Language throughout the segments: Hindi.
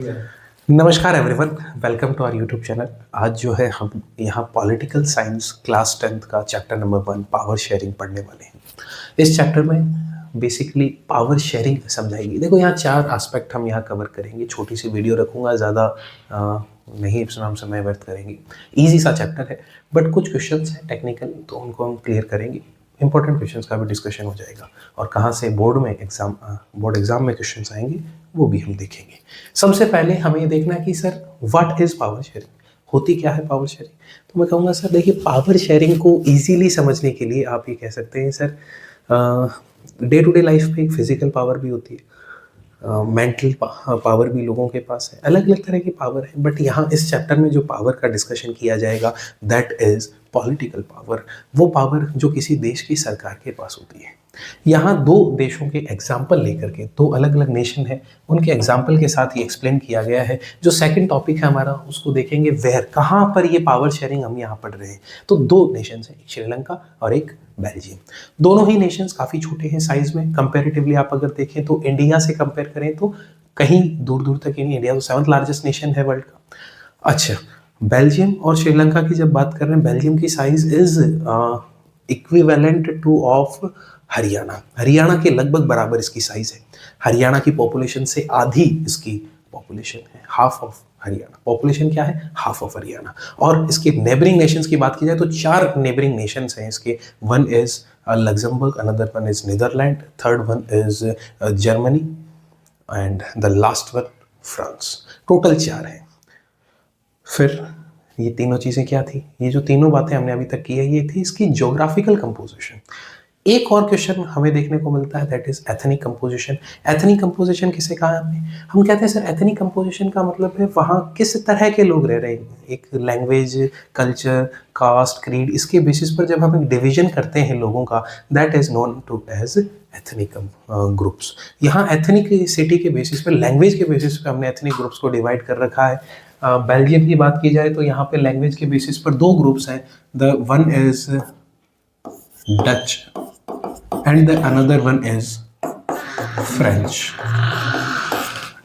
नमस्कार everyone, welcome to our YouTube channel. आज जो है हम यहाँ पॉलिटिकल साइंस क्लास 10th का चैप्टर नंबर 1 पावर शेयरिंग पढ़ने वाले हैं। इस चैप्टर में बेसिकली पावर शेयरिंग समझाएगी। देखो यहाँ 4 एस्पेक्ट हम यहाँ कवर करेंगे। छोटी सी वीडियो रखूँगा, ज़्यादा नहीं हम समय व्यर्थ करेंगे। ईजी सा चैप्टर है बट कुछ क्वेश्चंस हैं टेक्निकल, तो उनको हम क्लियर करेंगे। इंपॉर्टेंट क्वेश्चंस का भी डिस्कशन हो जाएगा और कहाँ से बोर्ड एग्जाम में क्वेश्चंस आएंगे वो भी हम देखेंगे। सबसे पहले हमें ये देखना है कि sir what is power sharing, होती क्या है पावर शेयरिंग। तो मैं कहूँगा सर देखिए, पावर शेयरिंग को इजीली समझने के लिए आप ये कह सकते हैं sir, day to day life में एक फिजिकल पावर भी होती है, मेंटल पावर भी लोगों के पास है, अलग अलग तरह की पावर है। बट यहाँ इस चैप्टर में जो पावर का डिस्कशन किया जाएगा दैट इज पॉलिटिकल पावर। वो पावर जो किसी देश की सरकार के पास होती है। यहाँ 2 देशों के एग्जाम्पल लेकर के, 2 अलग अलग नेशन है, उनके एग्जाम्पल के साथ ये एक्सप्लेन किया गया है। जो सेकंड टॉपिक है हमारा उसको देखेंगे वेयर, कहाँ पर ये पावर शेयरिंग हम यहाँ पढ़ रहे हैं। तो 2 नेशंस हैं, एक श्रीलंका और एक बेल्जियम। दोनों ही नेशंस काफ़ी छोटे हैं साइज में कंपैरेटिवली। आप अगर देखें तो इंडिया से कंपेयर करें तो कहीं दूर दूर तक ही नहीं। इंडिया तो 7th लार्जेस्ट नेशन है वर्ल्ड का। अच्छा, बेल्जियम और श्रीलंका की जब बात कर रहे हैं, बेल्जियम की size is equivalent two of Haryana. Haryana के लगभग बराबर इसकी साइज है। हरियाणा की पॉपुलेशन से आधी इसकी पॉपुलेशन है, हाफ ऑफ हरियाणा। पॉपुलेशन क्या है? Half of Haryana. और इसके नेबरिंग नेशंस की बात की जाए तो 4 नेबरिंग नेशंस हैं इसके। One is Luxembourg, another one is Netherland, third one is Germany and the last one France. Total 4 हैं। फिर ये तीनों चीज़ें क्या थी? ये जो तीनों बातें हमने अभी तक की है ये थी इसकी ज्योग्राफिकल कंपोजिशन। एक और क्वेश्चन हमें देखने को मिलता है that is ethnic composition. Ethnic composition किसे कहा हमने? हम कहते हैं सर एथनिक कंपोजिशन का मतलब है वहाँ किस तरह के लोग रह रहे हैं। एक लैंग्वेज, कल्चर, कास्ट, क्रीड, इसके बेसिस पर जब हम एक डिवीजन करते हैं लोगों का, that is known to as ethnic groups. यहाँ एथनिक सिटी के बेसिस पर, लैंग्वेज के बेसिस पर हमने एथनिक ग्रुप्स को डिवाइड कर रखा है। बेल्जियम की बात की जाए तो यहाँ पे लैंग्वेज के बेसिस पर 2 ग्रुप्स हैं। The one is Dutch and the another one is French।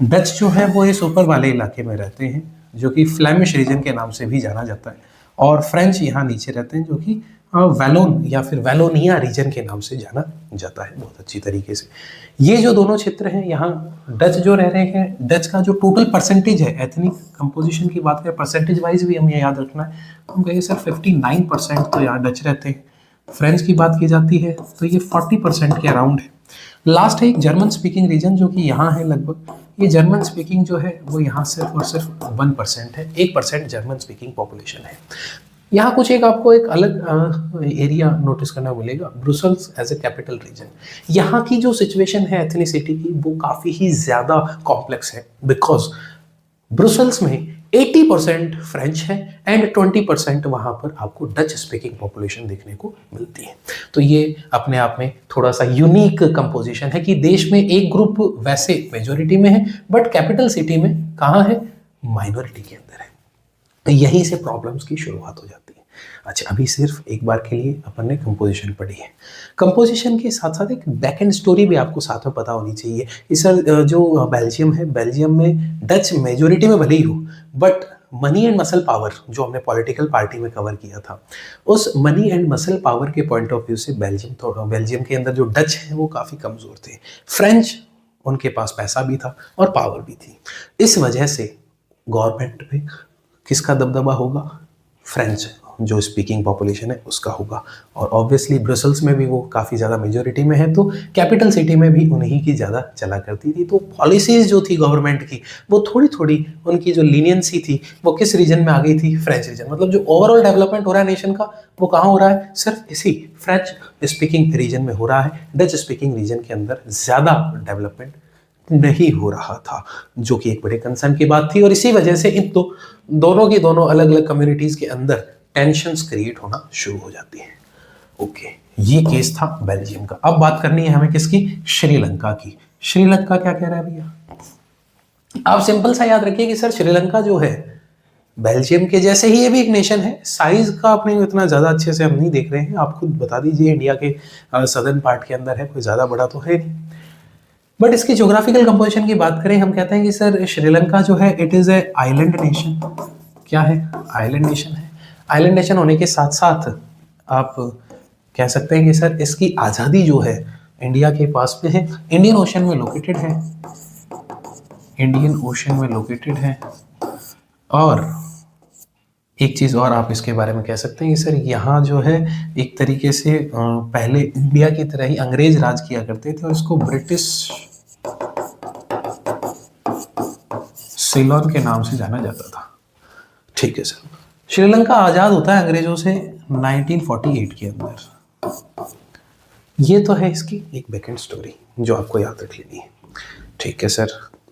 Dutch जो है वो इस ऊपर वाले इलाके में रहते हैं जो कि फ्लेमिश रीजन के नाम से भी जाना जाता है, और फ्रेंच यहाँ नीचे रहते हैं जो कि वैलोन या फिर वैलोनिया रीजन के नाम से जाना जाता है बहुत अच्छी तरीके से। ये जो दोनों क्षेत्र हैं, यहाँ डच जो रह रहे हैं, डच का जो टोटल परसेंटेज है, एथनिक कंपोजिशन की बात करें परसेंटेज वाइज भी हमें याद रखना है, हम कहें सर 59% तो यहाँ डच रहते हैं। फ्रेंच की बात की जाती है तो ये 40% के अराउंड है। लास्ट है एक जर्मन स्पीकिंग रीजन जो कि यहाँ है लगभग। ये जर्मन स्पीकिंग जो है वो यहाँ सिर्फ और सिर्फ 1% है। 1% जर्मन स्पीकिंग पॉपुलेशन है। यहाँ कुछ एक आपको एक अलग एरिया नोटिस करना मिलेगा, Brussels as a capital region. यहाँ की जो सिचुएशन है एथनिसिटी की वो काफ़ी ही ज़्यादा कॉम्प्लेक्स है, बिकॉज ब्रुसेल्स में 80% फ्रेंच है एंड 20% वहाँ पर आपको डच स्पीकिंग पॉपुलेशन देखने को मिलती है। तो ये अपने आप में थोड़ा सा यूनिक कंपोजिशन है कि देश में एक ग्रुप वैसे मेजोरिटी में है बट कैपिटल सिटी में कहाँ है? माइनॉरिटी के अंदर है। तो यहीं से प्रॉब्लम्स की शुरुआत हो जाती है। अच्छा, अभी सिर्फ एक बार के लिए अपन ने कंपोजिशन पढ़ी है। कंपोजिशन के साथ साथ एक बैक एंड स्टोरी भी आपको साथ में पता होनी चाहिए। इस जो बेल्जियम है, बेल्जियम में डच मेजोरिटी में भले ही हो but money and muscle power जो हमने पॉलिटिकल पार्टी में कवर किया था, उस मनी एंड मसल पावर के पॉइंट ऑफ व्यू से बेल्जियम के अंदर जो डच हैं वो काफ़ी कमज़ोर थे। फ्रेंच, उनके पास पैसा भी था और पावर भी थी। इस वजह से गवर्नमेंट में किसका दबदबा होगा? फ्रेंच जो स्पीकिंग पॉपुलेशन है उसका होगा। और ऑब्वियसली ब्रसल्स में भी वो काफ़ी ज़्यादा मेजोरिटी में है, तो कैपिटल सिटी में भी उन्हीं की ज़्यादा चला करती थी। तो पॉलिसीज़ जो थी गवर्नमेंट की वो थोड़ी थोड़ी, उनकी जो लीनियंसी थी वो किस रीजन में आ गई थी? French region. मतलब जो ओवरऑल डेवलपमेंट हो रहा है नेशन का वो कहाँ हो रहा है? सिर्फ इसी फ्रेंच स्पीकिंग रीजन में हो रहा है। डच स्पीकिंग रीजन के अंदर ज़्यादा डेवलपमेंट नहीं हो रहा था, जो कि एक बड़े कंसर्न की बात थी। और इसी वजह से इन दोनों की दोनों अलग अलग कम्युनिटीज़ के अंदर टेंशन्स क्रिएट होना शुरू हो जाती है। ओके, ये केस था बेल्जियम का। अब बात करनी है हमें किसकी? श्रीलंका की। श्रीलंका क्या कह रहा है भैया? आप सिंपल सा याद रखिए कि सर श्रीलंका जो है बेल्जियम के जैसे ही ये भी एक नेशन है। साइज का अपने इतना ज़्यादा अच्छे से हम नहीं देख रहे हैं, आप खुद बता दीजिए। इंडिया के सदर्न पार्ट के अंदर है, कोई ज़्यादा बड़ा तो है नहीं। बट इसकी ज्योग्राफिकल कंपोजिशन की बात करें, हम कहते हैं कि सर श्रीलंका जो है it is a island nation. क्या है? आइलैंड नेशन है। आइलैंड नेशन होने के साथ साथ आप कह सकते हैं कि सर इसकी आज़ादी जो है इंडिया के पास में है, इंडियन ओशन में लोकेटेड है, इंडियन ओशन में लोकेटेड है। और एक चीज़ और आप इसके बारे में कह सकते हैं कि सर यहाँ जो है एक तरीके से पहले इंडिया की तरह ही अंग्रेज राज किया करते थे और इसको ब्रिटिश सीलोन के नाम से जाना जाता था। ठीक है सर। श्रीलंका आज़ाद होता है अंग्रेजों से 1948 के अंदर। ये तो है इसकी एक बैकएंड स्टोरी जो आपको याद रख लेनी है। ठीक है सर।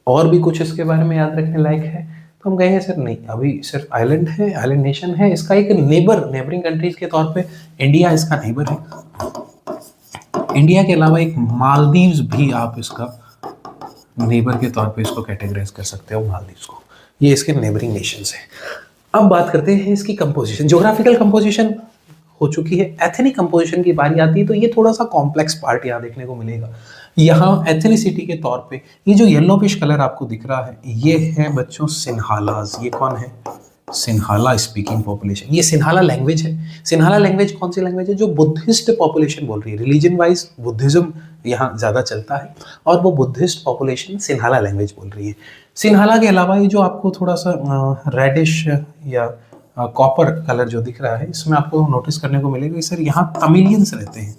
और भी कुछ इसके बारे में याद रखने लायक है तो हम कहेंगे सर नहीं, अभी सिर्फ आइलैंड है, आइलैंड नेशन है। इसका एक नेबरिंग कंट्रीज के तौर पे इंडिया इसका नेबर है। इंडिया के अलावा एक मालदीव्स भी आप इसका नेबर के तौर पे इसको कैटेगराइज कर सकते हो, मालदीव्स को। ये इसके नेबरिंग नेशंस हैं। अब बात करते हैं इसकी कंपोजिशन। ज्योग्राफिकल कंपोजिशन हो चुकी है, एथनिक कंपोजिशन की बारी आती है तो ये थोड़ा सा कॉम्प्लेक्स पार्ट यहाँ देखने को मिलेगा। यहाँ एथनिसिटी के तौर पे ये जो येलोविश कलर आपको दिख रहा है ये है बच्चों सिन्हालाज। ये कौन है? Sinhala speaking population. ये सिन्हाला लैंग्वेज है। सिन्हाला लैंग्वेज कौन सी लैंग्वेज है? जो बुद्धिस्ट पॉपुलेशन बोल रही है। रिलीजन वाइज बुद्धिज्म यहाँ ज़्यादा चलता है और वो बुद्धिस्ट पॉपुलेशन सिन्हाला लैंग्वेज बोल रही है। सिन्हाला के अलावा ये जो आपको थोड़ा सा रेडिश या कॉपर कलर जो दिख रहा है इसमें आपको नोटिस करने को मिलेगा कि सर यहाँ तमिलियंस रहते हैं।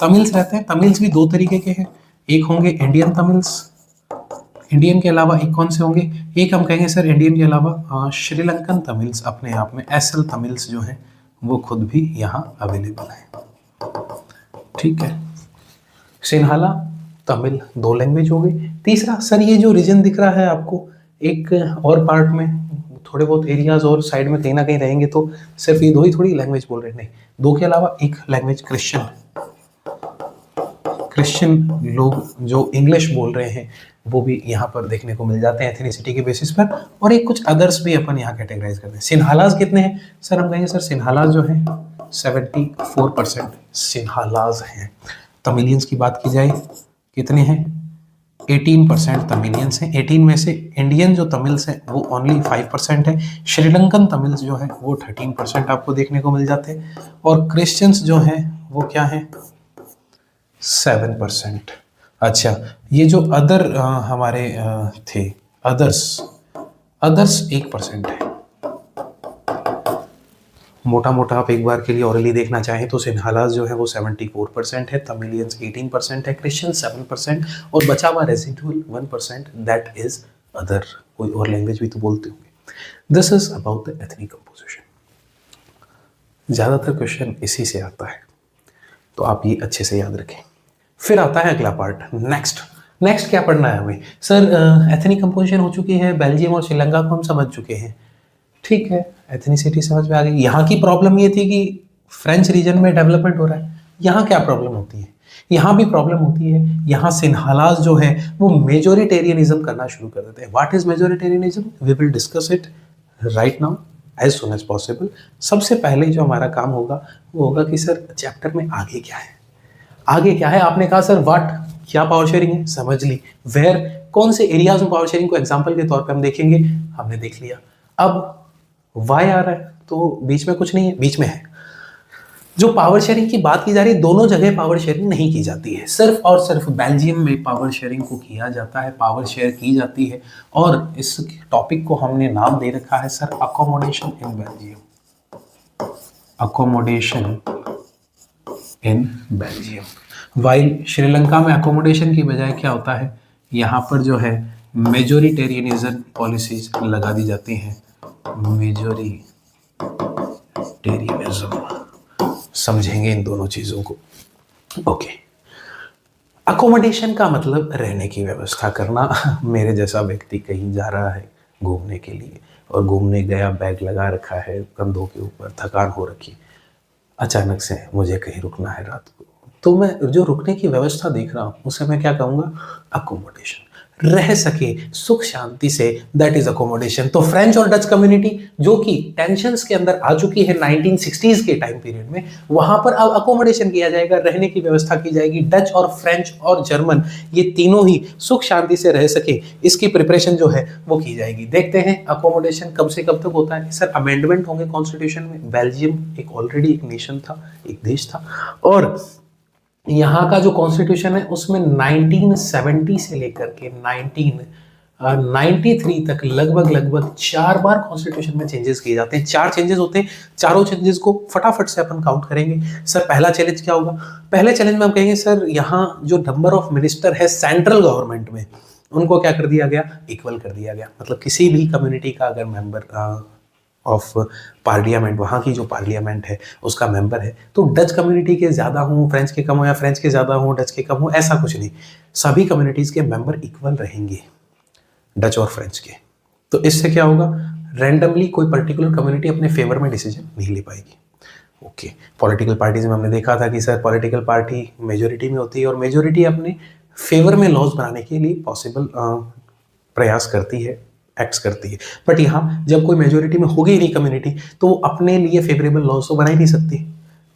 तमिल्स रहते हैं। तमिल्स भी दो तरीके के हैं, एक होंगे इंडियन तमिल्स, इंडियन के अलावा एक कौन से होंगे? एक हम कहेंगे सर इंडियन के अलावा श्रीलंकन तमिल्स अपने आप में, एसएल तमिल्स जो हैं वो खुद भी यहाँ अवेलेबल हैं। ठीक है। सिन्हाला तमिल दो लैंग्वेज हो गई। तीसरा सर ये जो रीजन दिख रहा है आपको एक और पार्ट में थोड़े बहुत एरियाज और साइड में कहीं ना कहीं रहेंगे तो सिर्फ ये दो ही थोड़ी लैंग्वेज बोल रहे हैं, नहीं, दो के अलावा एक लैंग्वेज क्रिश्चियन लोग जो इंग्लिश बोल रहे हैं वो भी यहाँ पर देखने को मिल जाते हैं एथनिसिटी के बेसिस पर। और एक कुछ अदर्स भी अपन यहाँ कैटेगराइज करते हैं। सिन्हालाज कितने हैं सर? हम कहेंगे सर सिन्हालाज जो है 74% सिन्हालाज हैं। तमिलियंस की बात की जाए कितने हैं? 18% तमिलियंस हैं। 18 में से इंडियन जो तमिल्स हैं वो ओनली 5% है। श्रीलंकन तमिल्स जो है वो 13% आपको देखने को मिल जाते हैं। और क्रिश्चियंस जो हैं वो क्या हैं? 7%। अच्छा, ये जो अदर हमारे थे अदर्स 1% है। मोटा मोटा आप एक बार के लिए ऑरली देखना चाहें तो सिन्हालाज जो है वो 74% है, तमिलियंस 18% है, क्रिश्चियन 7% और बचा हुआ रेजिडुअल 1% दैट इज अदर। कोई और लैंग्वेज भी तो बोलते होंगे। This is about the ethnic composition. ज़्यादातर क्वेश्चन इसी से आता है तो आप ये अच्छे से याद रखें। फिर आता है अगला पार्ट, नेक्स्ट क्या पढ़ना है हमें? सर एथनिक कंपोजिशन हो चुकी है, बेल्जियम और श्रीलंका को हम समझ चुके हैं। ठीक है, एथनिसिटी समझ में आ गई। यहाँ की प्रॉब्लम ये थी कि फ्रेंच रीजन में डेवलपमेंट हो रहा है। यहाँ क्या प्रॉब्लम होती है? यहाँ भी प्रॉब्लम होती है। यहाँ सिन्हालाज जो है वो मेजोरिटेरियनिज्म करना शुरू कर देते हैं। What is majoritarianism? We will discuss it right now as soon as possible. सबसे पहले जो हमारा काम होगा वो होगा कि सर चैप्टर में आगे क्या है। आगे क्या है? आपने कहा सर व्हाट, क्या पावर शेयरिंग है, समझ ली। वेयर, कौन से एरियाज में पावर शेयरिंग को एग्जांपल के तौर पे हम देखेंगे, हमने देख लिया। अब वाई आ रहा है तो बीच में कुछ नहीं है, बीच में है। जो पावर शेयरिंग की बात की जा रही है, दोनों जगह पावर शेयरिंग नहीं की जाती है। सिर्फ और सिर्फ बेल्जियम में पावर शेयरिंग को किया जाता है, पावर शेयर की जाती है। और इस टॉपिक को हमने नाम दे रखा है sir accommodation in Belgium. Accommodation in Belgium. While Sri Lanka में अकोमोडेशन की बजाय क्या होता है, यहाँ पर जो है मेजोरिटेरियनिज्म पॉलिसीज लगा दी जाती हैं। मेजोरिटेरियनिज्म समझेंगे इन दोनों चीज़ों को। ओके, अकोमोडेशन का मतलब रहने की व्यवस्था करना। मेरे जैसा व्यक्ति कहीं जा रहा है घूमने के लिए और घूमने गया, बैग लगा रखा है कंधों के ऊपर, थकान हो रखी, अचानक से मुझे कहीं रुकना है रात को, तो मैं जो रुकने की व्यवस्था देख रहा हूँ उसे मैं क्या कहूँगा? अकोमोडेशन। रह सके सुख शांति से, दैट इज अकोमोडेशन। तो फ्रेंच और डच कम्युनिटी जो कि टेंशंस के अंदर आ चुकी है 1960s के टाइम पीरियड में, वहां पर अब अकोमोडेशन किया जाएगा, रहने की व्यवस्था की जाएगी। डच और फ्रेंच और जर्मन ये तीनों ही सुख शांति से रह सके, इसकी प्रिपरेशन जो है वो की जाएगी। देखते हैं अकोमोडेशन कब से कब तक होता है। सर अमेंडमेंट होंगे कॉन्स्टिट्यूशन में। बेल्जियम एक ऑलरेडी एक नेशन था, एक देश था, और यहाँ का जो कॉन्स्टिट्यूशन है उसमें 1970 से लेकर के 1993 तक लगभग 4 बार कॉन्स्टिट्यूशन में चेंजेस किए जाते हैं। 4 चेंजेस होते हैं। चारों चेंजेस को फटाफट से अपन काउंट करेंगे। सर पहला चैलेंज क्या होगा? पहले चैलेंज में हम कहेंगे सर यहाँ जो नंबर ऑफ मिनिस्टर है सेंट्रल गवर्नमेंट में, उनको क्या कर दिया गया? इक्वल कर दिया गया। मतलब किसी भी कम्युनिटी का अगर मेंबर ऑफ पार्लियामेंट, वहाँ की जो पार्लियामेंट है उसका मेंबर है, तो डच कम्युनिटी के ज़्यादा हों, फ्रेंच के कम हो, या फ्रेंच के ज़्यादा हों, डच के कम हो, ऐसा कुछ नहीं। सभी कम्युनिटीज़ के मेंबर इक्वल रहेंगे, डच और फ्रेंच के। तो इससे क्या होगा? रैंडमली कोई पर्टिकुलर कम्युनिटी अपने फेवर में डिसीजन नहीं ले पाएगी। ओके, पॉलिटिकल पार्टीज में हमने देखा था कि सर पॉलिटिकल पार्टी मेजोरिटी में होती है और मेजोरिटी अपने फेवर में लॉज बनाने के लिए पॉसिबल प्रयास करती है, एक्ट्स करती है। बट यहाँ जब कोई मेजोरिटी में होगी ही नहीं कम्युनिटी, तो वो अपने लिए फेवरेबल लॉज तो बना ही नहीं सकती।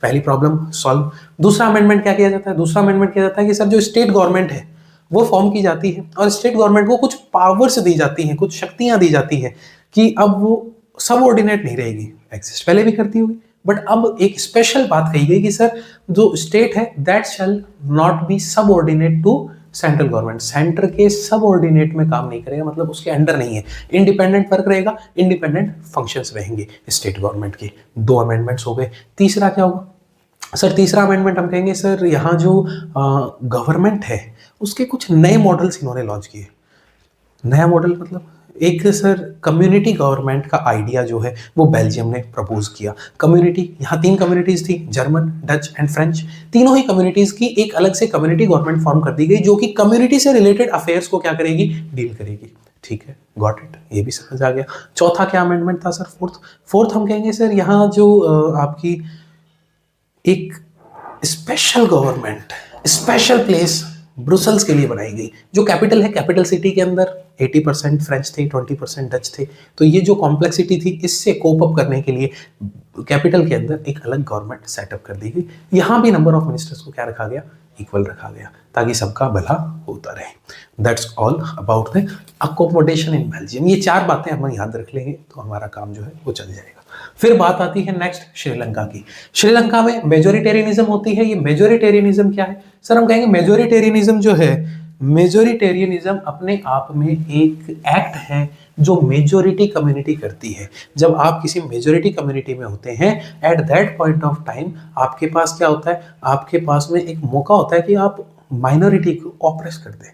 पहली प्रॉब्लम सॉल्व। दूसरा अमेंडमेंट क्या किया जाता है? दूसरा अमेंडमेंट किया जाता है कि सर जो स्टेट गवर्नमेंट है वो फॉर्म की जाती है और स्टेट गवर्नमेंट को कुछ पावर्स दी जाती हैं, कुछ शक्तियां दी जाती हैं कि अब वो सबऑर्डिनेट नहीं रहेगी। एग्जिस्ट पहले भी करती होगी, बट अब एक स्पेशल बात कही गई कि सर जो स्टेट है that shall not be subordinate to central government. Centre के सबऑर्डिनेट में काम नहीं करेगा, मतलब उसके अंडर नहीं है, इंडिपेंडेंट वर्क रहेगा, इंडिपेंडेंट फंक्शंस रहेंगे स्टेट गवर्नमेंट के। 2 अमेंडमेंट्स हो गए। तीसरा क्या होगा? सर तीसरा अमेंडमेंट हम कहेंगे सर यहाँ जो गवर्नमेंट है उसके कुछ नए मॉडल्स इन्होंने लॉन्च किए। नया मॉडल मतलब एक सर कम्युनिटी गवर्नमेंट का आइडिया जो है वो बेल्जियम ने प्रपोज किया। कम्युनिटी, यहाँ 3 कम्युनिटीज थी, जर्मन, डच एंड फ्रेंच। तीनों ही कम्युनिटीज की एक अलग से कम्युनिटी गवर्नमेंट फॉर्म कर दी गई जो कि कम्युनिटी से रिलेटेड अफेयर्स को क्या करेगी? डील करेगी। ठीक है, गॉट इट, ये भी समझ आ गया। चौथा क्या अमेंडमेंट था सर? फोर्थ हम कहेंगे सर यहाँ जो आपकी एक special government, special place Brussels के लिए बनाई गई। जो कैपिटल है, कैपिटल सिटी के अंदर 80% फ्रेंच थे, 20% डच थे। तो ये जो कॉम्प्लेक्सिटी थी इससे कोप अप करने के लिए कैपिटल के अंदर एक अलग गवर्नमेंट सेटअप कर दी गई। यहाँ भी नंबर ऑफ मिनिस्टर्स को क्या रखा गया? इक्वल रखा गया, ताकि सबका भला होता रहे। That's all about the accommodation in Belgium. ये 4 बातें हम याद रख लेंगे तो हमारा काम जो है वो चल जाएगा। फिर बात आती है नेक्स्ट श्रीलंका की। श्रीलंका में मेजोरिटेरियनिज्म होती है। ये मेजोरिटेरियनिज्म क्या है? सर हम कहेंगे मेजोरिटेरियनिज्म जो है, मेजोरिटेरियनिज्म अपने आप में एक एक्ट है जो मेजोरिटी कम्युनिटी करती है। जब आप किसी मेजोरिटी कम्युनिटी में होते हैं, at that point of time आपके पास क्या होता है? आपके पास में एक मौका होता है कि आप माइनॉरिटी को ऑप्रेस कर दें।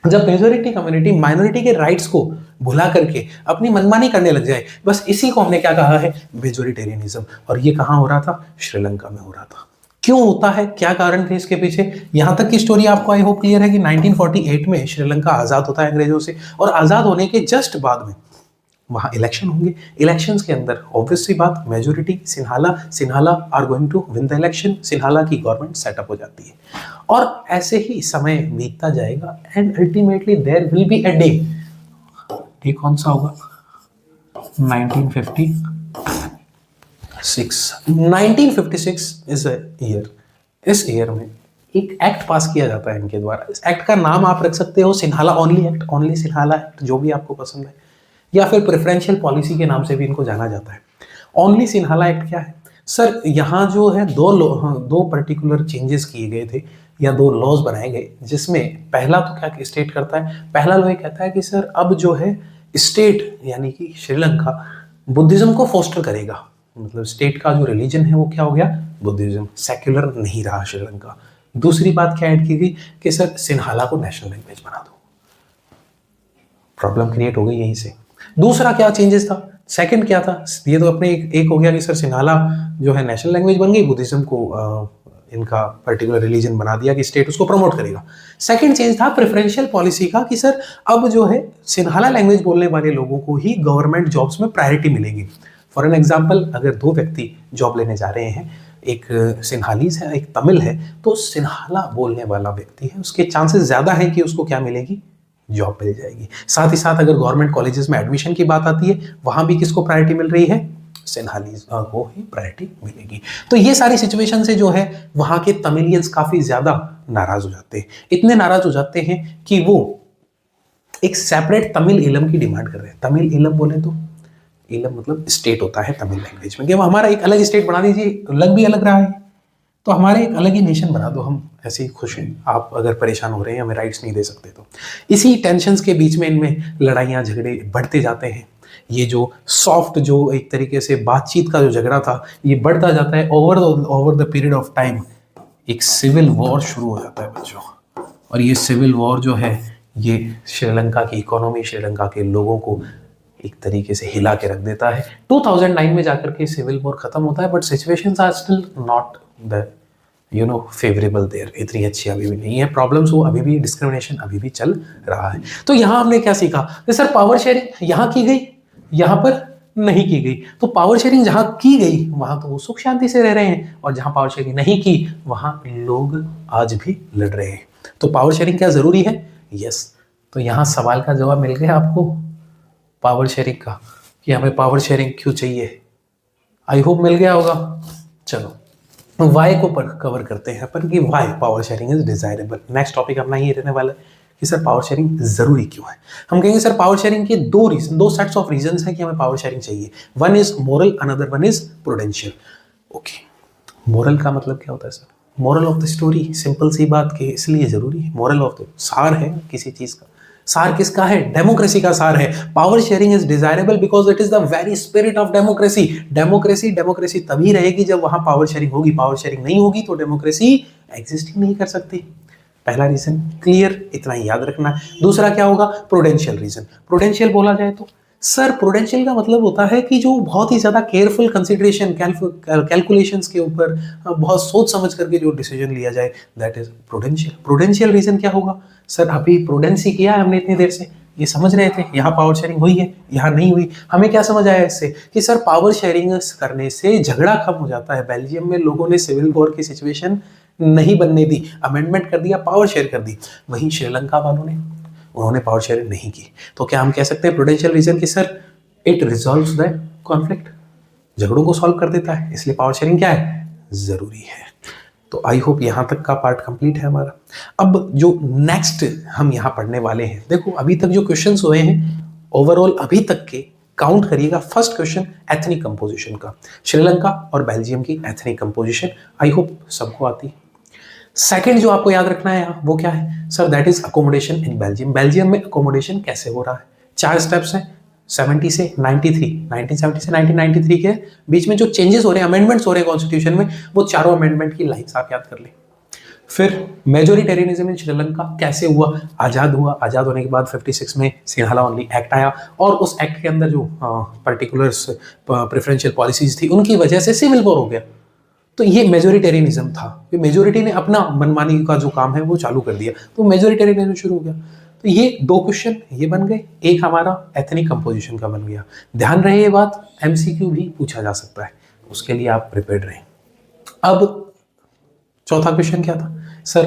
जब मेजोरिटी कम्युनिटी माइनॉरिटी के राइट्स को भुला करके अपनी मनमानी करने लग जाए, बस इसी को हमने क्या कहा है? मेजोरिटेरियनिज्म। और ये कहाँ हो रहा था? श्रीलंका में हो रहा था। क्यों होता है? क्या कारण थे इसके पीछे? यहां तक की स्टोरी आपको आई होप क्लियर है कि 1948 में श्रीलंका आजाद होता है अंग्रेजों से, और आजाद होने के जस्ट बाद में वहां इलेक्शन होंगे। इलेक्शंस के अंदर ऑब्वियसली बात, majority Sinhala are going to win the election. Sinhala की गवर्नमेंट सेटअप हो जाती है और ऐसे ही समय बीतता जाएगा and ultimately there will be a day. ये कौन सा होगा? 1956 इज अ ईयर। इस ईयर में एक एक्ट पास किया जाता है इनके द्वारा। इस एक्ट का नाम आप रख सकते हो Sinhala only act, only Sinhala act, जो भी आपको पसंद है, या फिर प्रेफरेंशियल पॉलिसी के नाम से भी इनको जाना जाता है। ओनली सिन्हाला एक्ट क्या है? सर यहाँ जो है दो पर्टिकुलर चेंजेस किए गए थे या 2 लॉज बनाए गए, जिसमें पहला तो क्या स्टेट करता है? पहला लॉ ये कहता है कि सर अब जो है स्टेट यानी कि श्रीलंका बुद्धिज्म को फोस्टर करेगा। मतलब स्टेट का जो रिलीजन है वो क्या हो गया? बुद्धिज्म। सेक्युलर नहीं रहा श्रीलंका। दूसरी बात क्या ऐड की गई कि सर सिन्हाला को नेशनल लैंग्वेज बना दो। प्रॉब्लम क्रिएट हो गई यहीं से। दूसरा क्या चेंजेस था? सेकंड क्या था? ये तो अपने एक हो गया कि सर सिन्हाला जो है नेशनल लैंग्वेज बन गई, बुद्धिज्म को इनका पर्टिकुलर रिलीजन बना दिया कि स्टेट उसको प्रमोट करेगा। सेकंड चेंज था प्रेफरेंशियल पॉलिसी का कि सर अब जो है सिन्हाला लैंग्वेज बोलने वाले लोगों को ही गवर्नमेंट जॉब्स में प्रायोरिटी मिलेगी। फॉर एन एग्जाम्पल, अगर 2 व्यक्ति जॉब लेने जा रहे हैं, एक सिन्हालीज है एक तमिल है, तो सिन्हाला बोलने वाला व्यक्ति है उसके चांसेस ज्यादा है कि उसको क्या मिलेगी? जॉब मिल जाएगी। साथ ही साथ अगर गवर्नमेंट कॉलेजेस में एडमिशन की बात आती है, वहां भी किसको प्रायोरिटी मिल रही है? सिन्हालीज को ही प्रायोरिटी मिलेगी। तो ये सारी सिचुएशन से जो है वहां के तमिलियंस काफी ज्यादा नाराज हो जाते हैं। इतने नाराज हो जाते हैं कि वो एक सेपरेट तमिल इलम की डिमांड कर रहे हैं। तमिल इलम बोले तो इलम मतलब स्टेट होता है तमिल लैंग्वेज में, कि वो हमारा एक अलग स्टेट बना दीजिए, लग भी अलग रहा है तो हमारे एक अलग ही नेशन बना दो, हम ऐसे ही खुश हैं। आप अगर परेशान हो रहे हैं, हमें राइट्स नहीं दे सकते तो। इसी टेंशन्स के बीच में इनमें लड़ाइयाँ झगड़े बढ़ते जाते हैं। ये जो सॉफ्ट, जो एक तरीके से बातचीत का जो झगड़ा था, ये बढ़ता जाता है। Over the period of time एक सिविल वॉर शुरू हो जाता है बच्चों। और ये सिविल वॉर जो है ये श्रीलंका की इकोनॉमी, श्रीलंका के लोगों को एक तरीके से हिला के रख देता है। 2009 में जाकर के सिविल वॉर खत्म होता है, but situations are still not the favourable there. इतनी अच्छी अभी भी नहीं है, प्रॉब्लम्स वो अभी भी, डिस्क्रिमिनेशन अभी भी चल रहा है। तो यहाँ हमने क्या सीखा? सर पावर शेयरिंग यहाँ की गई, यहाँ पर नहीं की गई। तो पावर शेयरिंग जहाँ की गई वहां तो वो सुख शांति से रह रहे हैं, और जहाँ पावर शेयरिंग नहीं की वहां लोग आज भी लड़ रहे हैं। तो पावर शेयरिंग क्या जरूरी है? यस। तो यहाँ सवाल का जवाब मिल गया आपको पावर शेयरिंग का, कि हमें पावर शेयरिंग क्यों चाहिए। आई होप मिल गया होगा। चलो वाई को कवर करते हैं अपन, कि why power sharing is desirable. Next topic अपना ये रहने वाला है कि सर पावर शेयरिंग जरूरी क्यों है। हम कहेंगे सर पावर शेयरिंग के दो सेट्स ऑफ रीजंस हैं कि हमें पावर शेयरिंग चाहिए। One is moral, another one is prudential. Okay, moral का मतलब क्या होता है sir? Moral of the story, simple सी बात कि इसलिए जरूरी है। मोरल ऑफ द सार है किसी चीज का। सार किसका है? डेमोक्रेसी का सार है। Power sharing is desirable because it is the very spirit of democracy. Democracy तभी रहेगी जब वहां पावर शेयरिंग होगी। पावर शेयरिंग नहीं होगी तो डेमोक्रेसी एग्जिस्ट ही नहीं कर सकती। पहला रीजन क्लियर, इतना ही याद रखना है। दूसरा क्या होगा? Prudential reason. प्रूडेंशियल बोला जाए तो सर प्रूडेंशियल का मतलब होता है कि जो बहुत ही ज्यादा केयरफुल कंसिडरेशन, कैलकुलेशंस के ऊपर बहुत सोच समझ करके जो डिसीजन लिया जाए, that is prudential. Prudential reason क्या होगा? सर अभी प्रूडेंसी किया है हमने इतनी देर से, ये समझ रहे थे यहाँ पावर शेयरिंग हुई है, यहाँ नहीं हुई। हमें क्या समझ आया इससे? कि सर पावर शेयरिंग करने से झगड़ा कम हो जाता है। बेल्जियम में लोगों ने सिविल वॉर की सिचुएशन नहीं बनने दी, अमेंडमेंट कर दिया, पावर शेयर कर दी। वहीं श्रीलंका वालों ने, उन्होंने पावर शेयरिंग नहीं की। तो क्या हम कह सकते हैं प्रूडेंशियल रीजन कि sir it resolves the conflict, झगड़ों को सॉल्व कर देता है, इसलिए पावर शेयरिंग क्या है? जरूरी है। तो आई होप यहाँ तक का पार्ट कंप्लीट है हमारा। अब जो नेक्स्ट हम यहाँ पढ़ने वाले हैं, देखो अभी तक जो क्वेश्चंस हुए हैं ओवरऑल अभी तक के काउंट करिएगा। फर्स्ट क्वेश्चन एथनिक कंपोजिशन का, श्रीलंका और बेल्जियम की एथनिक कंपोजिशन, आई होप सबको आती है। सेकंड जो आपको याद रखना है यहाँ वो क्या है? Sir that is accommodation in Belgium. Belgium में अकोमोडेशन कैसे हो रहा है? 4 स्टेप्स हैं, 70 से 93, 1970 से 1993 के बीच में जो चेंजेस हो रहे हैं, अमेंडमेंट्स हो रहे हैं कॉन्स्टिट्यूशन में, वो चारों अमेंडमेंट की लाइन्स आप याद कर लें। फिर मेजोरिटेरियनिज्म इन श्रीलंका कैसे हुआ? आज़ाद हुआ, आज़ाद होने के बाद 56 में सिंहाला ओनली एक्ट आया, और उस एक्ट के अंदर जो पर्टिकुलर प्रेफरेंशियल पॉलिसीज थी उनकी वजह से सिविल वॉर हो गया। तो ये मेजोरिटेरियनिज्म था, मेजोरिटी ने अपना मनमानी का जो काम है वो चालू कर दिया, तो मेजोरिटेरियनिज्म शुरू हो गया। तो ये 2 क्वेश्चन ये बन गए, एक हमारा एथनिक कंपोजिशन का बन गया। ध्यान रहे ये बात, एमसीक्यू भी पूछा जा सकता है, उसके लिए आप प्रिपेयर्ड रहें। अब चौथा क्वेश्चन क्या था? Sir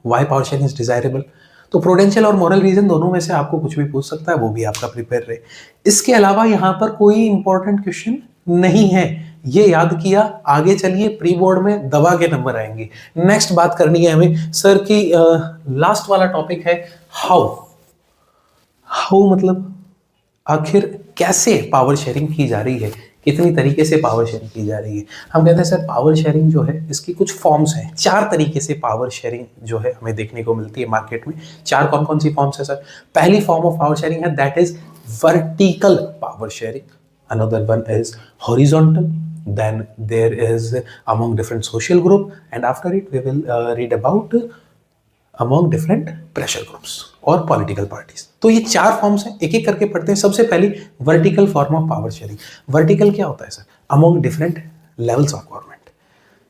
why power sharing is desirable. तो प्रूडेंशियल और मॉरल रीजन दोनों में से आपको कुछ भी पूछ सकता है, वो भी आपका प्रिपेयर रहे। इसके अलावा यहाँ पर कोई इंपॉर्टेंट क्वेश्चन नहीं है, ये याद किया, आगे चलिए प्री बोर्ड में दबा के नंबर आएंगे। नेक्स्ट बात करनी है हमें सर की लास्ट वाला टॉपिक है हाउ। हाउ मतलब आखिर कैसे पावर शेयरिंग की जा रही है, कितनी तरीके से पावर शेयरिंग की जा रही है। हम कहते हैं सर पावर शेयरिंग जो है इसकी कुछ फॉर्म्स हैं, 4 तरीके से पावर शेयरिंग जो है हमें देखने को मिलती है मार्केट में। 4 कौन कौन सी फॉर्म्स है सर? पहली फॉर्म ऑफ पावर शेयरिंग है that is vertical power sharing, another one is horizontal, then there is among different social group, and after it we will read about among different pressure groups और political parties। तो ये 4 फॉर्म्स हैं, एक एक करके पढ़ते हैं। सबसे पहली vertical form of power sharing. Vertical क्या होता है sir? among different levels of government।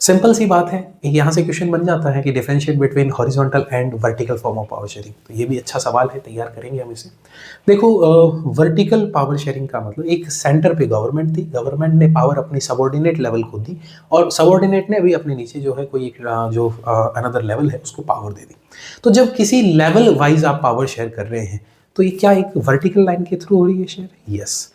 Simple सी बात है, यहाँ से क्वेश्चन बन जाता है कि differentiate between horizontal and vertical form of power sharing. तो ये भी अच्छा सवाल है, तैयार करेंगे हम इसे। देखो, वर्टिकल पावर शेयरिंग का मतलब एक सेंटर पे गवर्नमेंट थी, गवर्नमेंट ने पावर अपनी सबॉर्डिनेट लेवल को दी और सबॉर्डिनेट ने अभी अपने नीचे जो है कोई एक जो अनदर लेवल है उसको पावर दे दी। तो जब किसी लेवल वाइज आप पावर शेयर कर रहे हैं तो ये क्या एक वर्टिकल लाइन के थ्रू हो रही है शेयर? यस।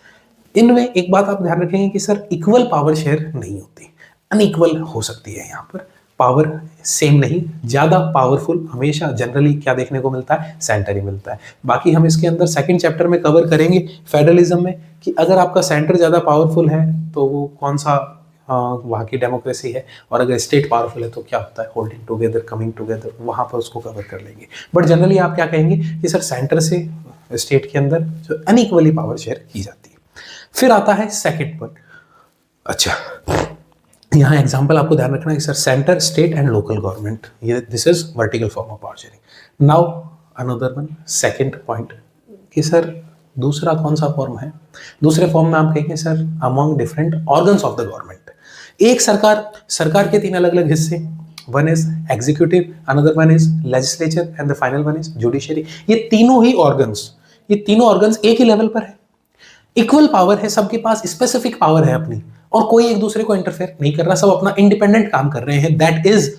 इनमें एक बात आप ध्यान रखेंगे कि सर इक्वल पावर शेयर नहीं होती, अनइक्वल हो सकती है। यहाँ पर पावर सेम नहीं, ज़्यादा पावरफुल हमेशा जनरली क्या देखने को मिलता है? सेंटर ही मिलता है। बाकी हम इसके अंदर सेकंड चैप्टर में कवर करेंगे फेडरलिज्म में कि अगर आपका सेंटर ज़्यादा पावरफुल है तो वो कौन सा वहाँ की डेमोक्रेसी है, और अगर स्टेट पावरफुल है तो क्या होता है? होल्डिंग टुगेदर, कमिंग टुगेदर, वहाँ पर उसको कवर कर लेंगे। बट जनरली आप क्या कहेंगे कि सर सेंटर से स्टेट के अंदर जो अनइक्वली पावर शेयर की जाती है। फिर आता है सेकंड पॉइंट। अच्छा, यहाँ एग्जांपल आपको ध्यान रखना है कि sir centre, state and local government, ये this is vertical form of power sharing. Now another one, second point कि सर दूसरा कौन सा फॉर्म है? दूसरे फॉर्म में आप कहेंगे sir among different organs of the government. एक सरकार के तीन अलग अलग हिस्से, one is executive, another one is legislature and the final one is judiciary. ये तीनों ऑर्गन्स एक ही लेवल पर है, इक्वल पावर है, सबके पास स्पेसिफिक पावर है अपनी, और कोई एक दूसरे को इंटरफेयर नहीं कर रहा, सब अपना इंडिपेंडेंट काम कर रहे हैं। That is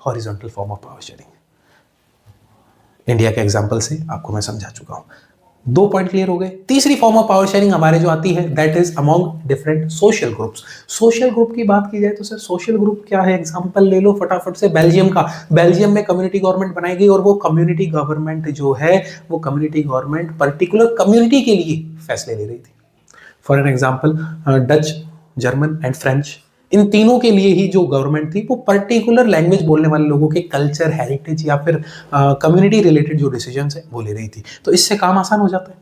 horizontal form of power sharing. India के एग्जांपल से आपको मैं समझा चुका हूं। 2 पॉइंट क्लियर हो गए। तीसरी फॉर्म ऑफ पावर शेयरिंग हमारे जो आती है that is among different social groups. Social group की बात की जाए तो सर सोशल ग्रुप क्या है? एग्जांपल ले लो फटाफट से बेल्जियम का। बेल्जियम में कम्युनिटी गवर्नमेंट बनाई गई और वो कम्युनिटी गवर्नमेंट जो है वो कम्युनिटी गवर्नमेंट पर्टिकुलर कम्युनिटी के लिए फैसले ले रही थी। For an example Dutch, German and French, इन तीनों के लिए ही जो गवर्नमेंट थी वो पर्टिकुलर लैंग्वेज बोलने वाले लोगों के कल्चर, हेरिटेज या फिर कम्युनिटी रिलेटेड जो डिसीजन है वो ले रही थी। तो इससे काम आसान हो जाता है।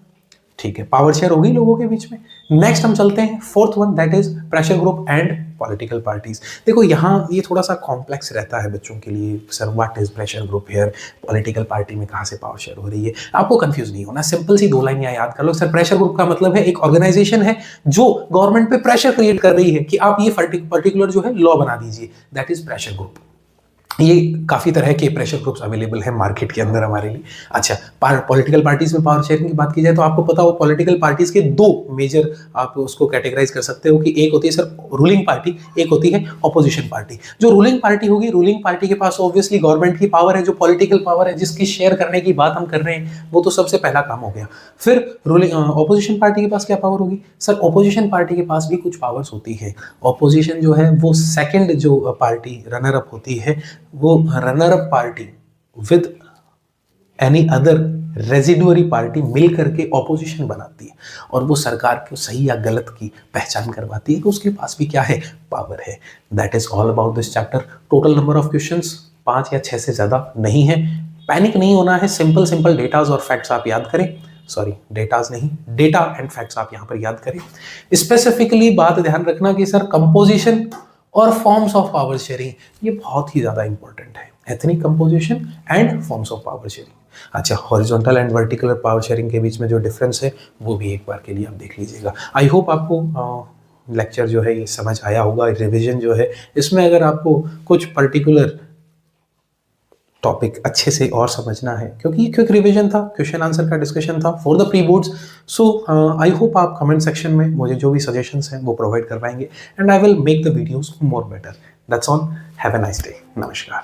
ठीक है, पावर शेयर होगी लोगों के बीच में। नेक्स्ट हम चलते हैं fourth one, that is pressure group and political parties. देखो यहाँ ये थोड़ा सा कॉम्प्लेक्स रहता है बच्चों के लिए, sir what is pressure group here, political party में कहाँ से पावर शेयर हो रही है। आपको कंफ्यूज नहीं होना, सिंपल सी 2 लाइन यहाँ याद कर लो। सर प्रेशर ग्रुप का मतलब है एक ऑर्गेनाइजेशन है जो गवर्नमेंट पे प्रेशर क्रिएट कर रही है कि आप ये पर्टिकुलर जो है लॉ बना दीजिए, दैट इज प्रेशर ग्रुप। ये काफ़ी तरह के प्रेशर ग्रुप्स अवेलेबल हैं मार्केट के अंदर हमारे लिए। अच्छा, पॉलिटिकल पार्टीज में पावर शेयरिंग की बात की जाए तो आपको पता हो पॉलिटिकल पार्टीज के 2 मेजर आप उसको कैटेगराइज कर सकते हो कि एक होती है सर रूलिंग पार्टी, एक होती है ऑपोजिशन पार्टी। जो रूलिंग पार्टी होगी, रूलिंग पार्टी के पास ऑब्वियसली गवर्नमेंट की पावर है, जो पॉलिटिकल पावर है जिसकी शेयर करने की बात हम कर रहे हैं, वो तो सबसे पहला काम हो गया। फिर रूलिंग ऑपोजिशन पार्टी के पास क्या पावर होगी? सर ऑपोजिशन पार्टी के पास भी कुछ पावर्स होती है। ऑपोजिशन जो है वो सेकेंड जो पार्टी रनर अप होती है, वो runner up party with any other residuary party मिल करके ऑपोजिशन बनाती है और वो सरकार को सही या गलत की पहचान करवाती है कि उसके पास भी क्या है? पावर है। That is all about this chapter. Total number of questions 5 या 6 से ज्यादा नहीं है। पैनिक नहीं होना है, सिंपल डेटाज और फैक्ट्स आप याद करें। सॉरी, डेटाज नहीं, डेटा एंड फैक्ट्स आप यहाँ पर याद करें। स्पेसिफिकली बात ध्यान रखना कि सर कंपोजिशन और फॉर्म्स ऑफ पावर शेयरिंग ये बहुत ही ज्यादा इंपॉर्टेंट है। Ethnic composition and forms of power sharing. अच्छा, horizontal and vertical power sharing के बीच में जो डिफरेंस है वो भी एक बार के लिए आप देख लीजिएगा। आई होप आपको लेक्चर जो है ये समझ आया होगा। रिविजन जो है इसमें अगर आपको कुछ पर्टिकुलर टॉपिक अच्छे से और समझना है, क्योंकि ये क्विक रिवीजन था, क्वेश्चन आंसर का डिस्कशन था for the pre boards. So I hope आप कमेंट सेक्शन में मुझे जो भी सजेशंस हैं वो प्रोवाइड कर पाएंगे and I will make the videos more better. That's all. Have a nice day. नमस्कार।